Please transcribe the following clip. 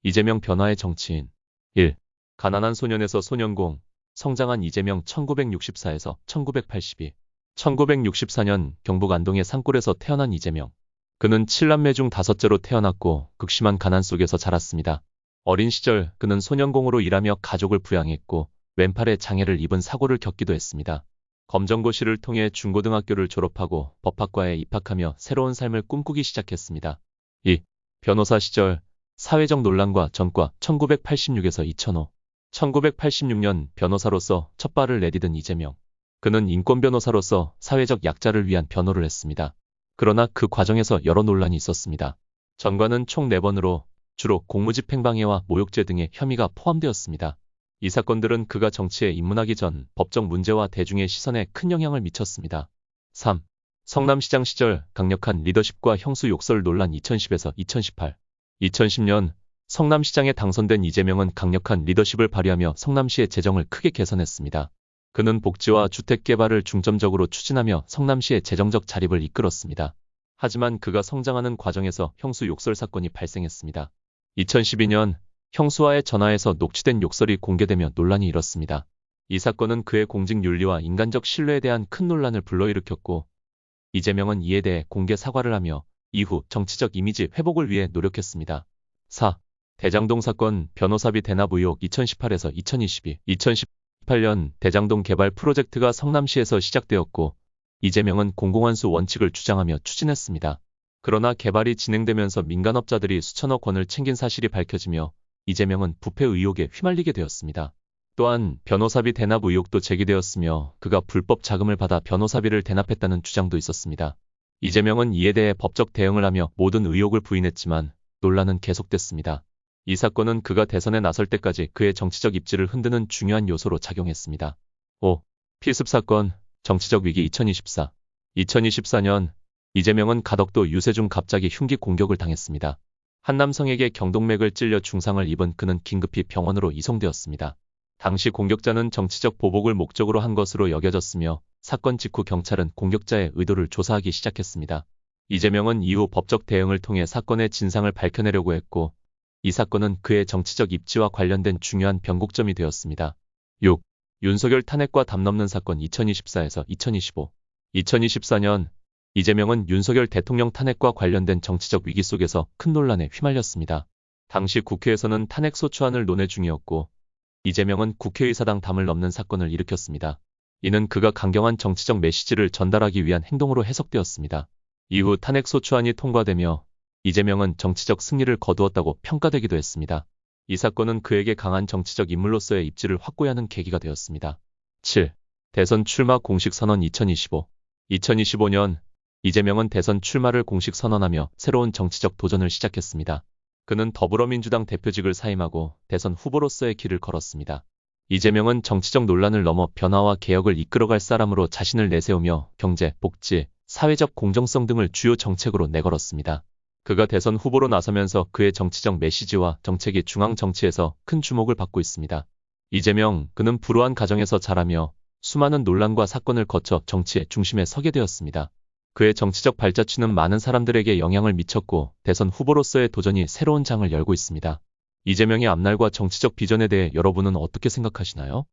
이재명 변화의 정치인 1. 가난한 소년에서 소년공, 성장한 이재명 1964에서 1982. 1964년 경북 안동의 산골에서 태어난 이재명. 그는 7남매 중 5째로 태어났고 극심한 가난 속에서 자랐습니다. 어린 시절 그는 소년공으로 일하며 가족을 부양했고 왼팔에 장애를 입은 사고를 겪기도 했습니다. 검정고시를 통해 중고등학교를 졸업하고 법학과에 입학하며 새로운 삶을 꿈꾸기 시작했습니다. 2. 변호사 시절 사회적 논란과 전과 1986에서 2005. 1986년 변호사로서 첫 발을 내디딘 이재명. 그는 인권 변호사로서 사회적 약자를 위한 변호를 했습니다. 그러나 그 과정에서 여러 논란이 있었습니다. 전과는 총 4번으로 주로 공무집행방해와 모욕죄 등의 혐의가 포함되었습니다. 이 사건들은 그가 정치에 입문하기 전 법적 문제와 대중의 시선에 큰 영향을 미쳤습니다. 3. 성남시장 시절 강력한 리더십과 형수 욕설 논란 2010에서 2018. 2010년 성남시장에 당선된 이재명은 강력한 리더십을 발휘하며 성남시의 재정을 크게 개선했습니다. 그는 복지와 주택 개발을 중점적으로 추진하며 성남시의 재정적 자립을 이끌었습니다. 하지만 그가 성장하는 과정에서 형수 욕설 사건이 발생했습니다. 2012년 형수와의 전화에서 녹취된 욕설이 공개되며 논란이 일었습니다. 이 사건은 그의 공직 윤리와 인간적 신뢰에 대한 큰 논란을 불러일으켰고 이재명은 이에 대해 공개 사과를 하며 이후 정치적 이미지 회복을 위해 노력했습니다. 4. 대장동 사건 변호사비 대납 의혹 2018에서 2022. 2018년 대장동 개발 프로젝트가 성남시에서 시작되었고 이재명은 공공환수 원칙을 주장하며 추진했습니다. 그러나 개발이 진행되면서 민간업자들이 수천억 원을 챙긴 사실이 밝혀지며 이재명은 부패 의혹에 휘말리게 되었습니다. 또한 변호사비 대납 의혹도 제기되었으며 그가 불법 자금을 받아 변호사비를 대납했다는 주장도 있었습니다. 이재명은 이에 대해 법적 대응을 하며 모든 의혹을 부인했지만 논란은 계속됐습니다. 이 사건은 그가 대선에 나설 때까지 그의 정치적 입지를 흔드는 중요한 요소로 작용했습니다. 5. 피습 사건, 정치적 위기 2024. 2024년 이재명은 가덕도 유세 중 갑자기 흉기 공격을 당했습니다. 한 남성에게 경동맥을 찔려 중상을 입은 그는 긴급히 병원으로 이송되었습니다. 당시 공격자는 정치적 보복을 목적으로 한 것으로 여겨졌으며 사건 직후 경찰은 공격자의 의도를 조사하기 시작했습니다. 이재명은 이후 법적 대응을 통해 사건의 진상을 밝혀내려고 했고 이 사건은 그의 정치적 입지와 관련된 중요한 변곡점이 되었습니다. 6. 윤석열 탄핵과 담 넘는 사건 2024에서 2025. 2024년 이재명은 윤석열 대통령 탄핵과 관련된 정치적 위기 속에서 큰 논란에 휘말렸습니다. 당시 국회에서는 탄핵 소추안을 논의 중이었고 이재명은 국회의사당 담을 넘는 사건을 일으켰습니다. 이는 그가 강경한 정치적 메시지를 전달하기 위한 행동으로 해석되었습니다. 이후 탄핵 소추안이 통과되며 이재명은 정치적 승리를 거두었다고 평가되기도 했습니다. 이 사건은 그에게 강한 정치적 인물로서의 입지를 확고히 하는 계기가 되었습니다. 7. 대선 출마 공식 선언 2025. 2025년 이재명은 대선 출마를 공식 선언하며 새로운 정치적 도전을 시작했습니다. 그는 더불어민주당 대표직을 사임하고 대선 후보로서의 길을 걸었습니다. 이재명은 정치적 논란을 넘어 변화와 개혁을 이끌어갈 사람으로 자신을 내세우며 경제, 복지, 사회적 공정성 등을 주요 정책으로 내걸었습니다. 그가 대선 후보로 나서면서 그의 정치적 메시지와 정책이 중앙 정치에서 큰 주목을 받고 있습니다. 이재명, 그는 불우한 가정에서 자라며 수많은 논란과 사건을 거쳐 정치의 중심에 서게 되었습니다. 그의 정치적 발자취는 많은 사람들에게 영향을 미쳤고 대선 후보로서의 도전이 새로운 장을 열고 있습니다. 이재명의 앞날과 정치적 비전에 대해 여러분은 어떻게 생각하시나요?